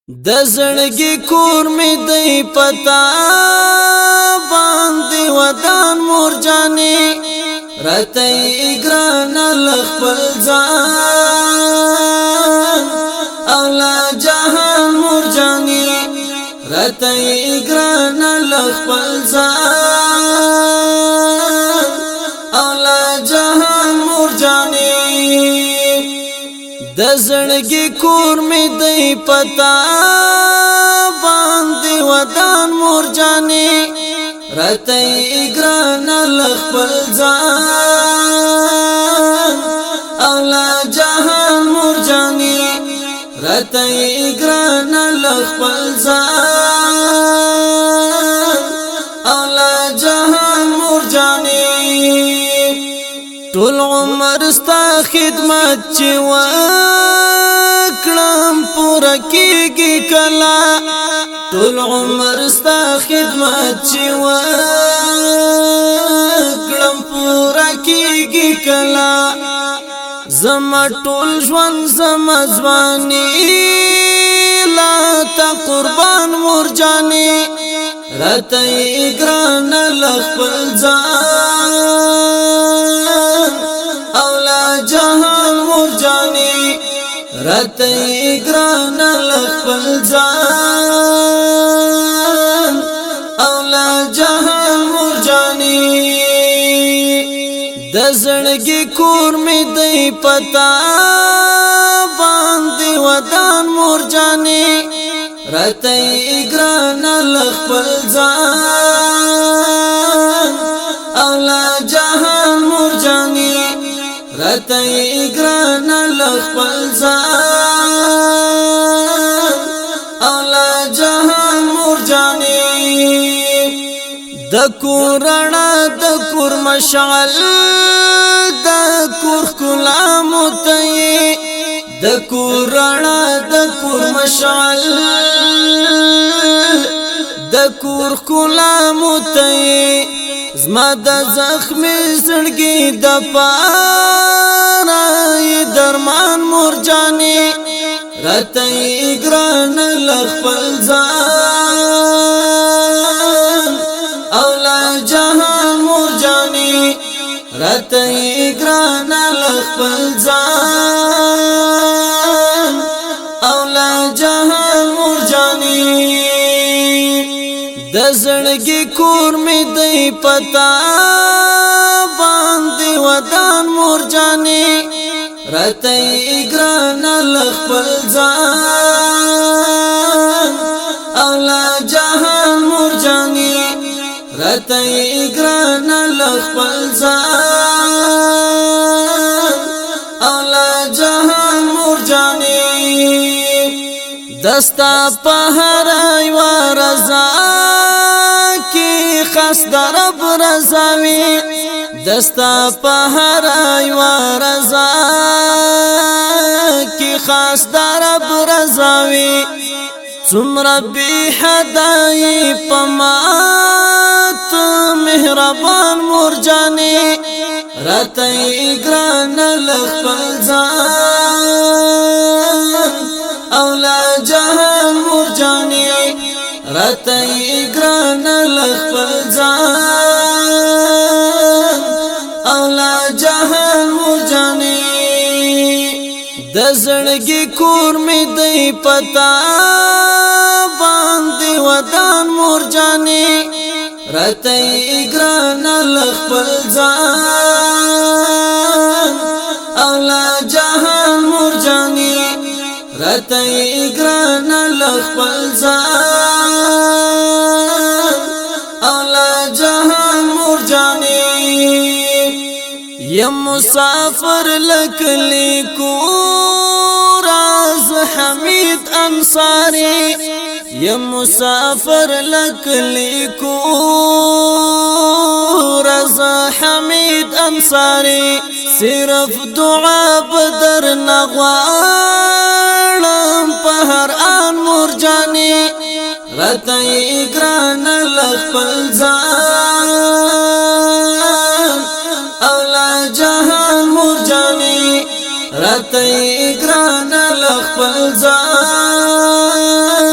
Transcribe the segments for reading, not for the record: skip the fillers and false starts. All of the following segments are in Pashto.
د زړګي کور می دی پتا باندې ودان مور جانې رته ګران لخپل ځان اولا جهان مور جانې رته ګران لخپل ځان اولا جهان مور جانې د زړګي کور می دی پتا باندې ودان مور جانې رته ګران لخپل ځان اولا جهان مور جانې رته ګران لخپل ځان اولا جهان مور جانې ټول عمر ستا خدمت چې وکړم پوره کېږي کله ټول عمر ستا خدمت چې وکړم پوره کېږي کله زما ټول ژوند زما ځواني لا ته قربان مور جانې راته ګران لخپل ځان اولا جهان مور جانې راته ګران لخپل ځان اولا جهان مور جانې د زړګي کور می دی پتا باندې ودان مور جانې راته ګران لخپل ځان اولا جهان مور جانې راته ګران لخپل ځان اولا جهان مور جانې د کورنا د کور مشعل د کور کلا متي د کورنا د کور مشعل د کور کلا متي زما د زخم زړګي د پاره درمان مور جانې راته ګران لخپل ځان اولا جهان مور جانې راته ګران لخپل ځان اولا جهان مور جانې د زړګي کور می دی پتا باندې ودان مور جانې راته ګران لخپل ځان اولا جهان مور جانې راته ګران لخپل ځان اولا جهان مور جانې دستا په هر ایوا رضا کی خاص درب رضاوي دستا په هر ایوا رضا کی خاص درب رضاوي څومره به هداي پمات مهربان مور جانې راته ګران لخپل ځان اولا جهان مور جانې راته ګران لخپل ځان اولا جهان مور جانې د زړګي کور می دی پتا باندې ودان مور جانې راته ګران لخپل ځان اولا جهان مور جانې راته ګران لخپل ځان اولا جهان مور جانې یم مسافر لکلی کو راز حمید انصاری یم مسافر لکلی کو راز حمید انصاری صرف دعا بدر نغوارم په هر آن مور جانې راته ګران لخپل ځان اولا جهان مور جانې راته ګران لخپل ځان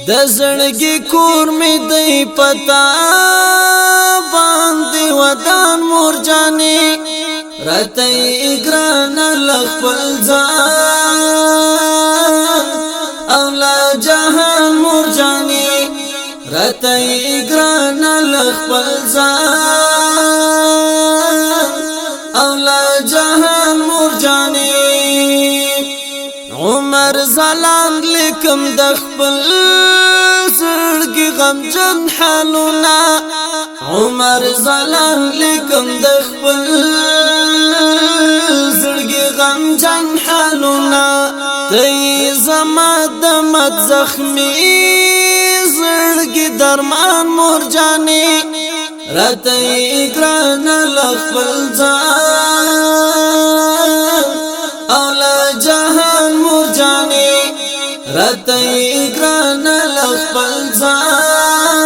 د زړګي کور می دی پتا باندې ودان مور جانې راته ګران لخپل ځان او لا جهان مور جانې راته ګران لخپل ځان او لا جهان مور جانې عمر زلان لیکم د خپل زړګي غمجن حالونه عمر زلان لیکم د خپل زړګي غمجن حالونه ته زما د مت زخمي زړګي درمان مور جانې راته ګران لخپل ځان او لا جهان مور جانې راته ګران لخپل ځان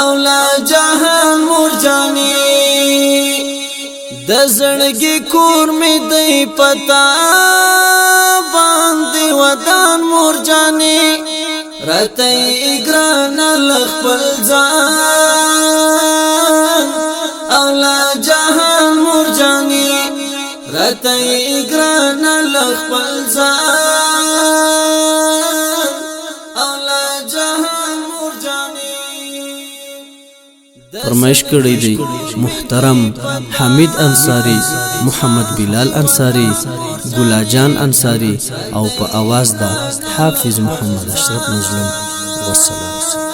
او لا جهان مور جانې د زړګي کور می دی پتا باندې ودان مور جانې راته ګران لخپل ځان او لا جهان مور جانې راته ګران لخپل ځان او لا جهان مور جانې فرمایش کړی دی محترم حمید انصاری محمد بلال انصاری ګلا جان انصاری او په आवाज دا حافظ محمد اشرف مظلوم والسلام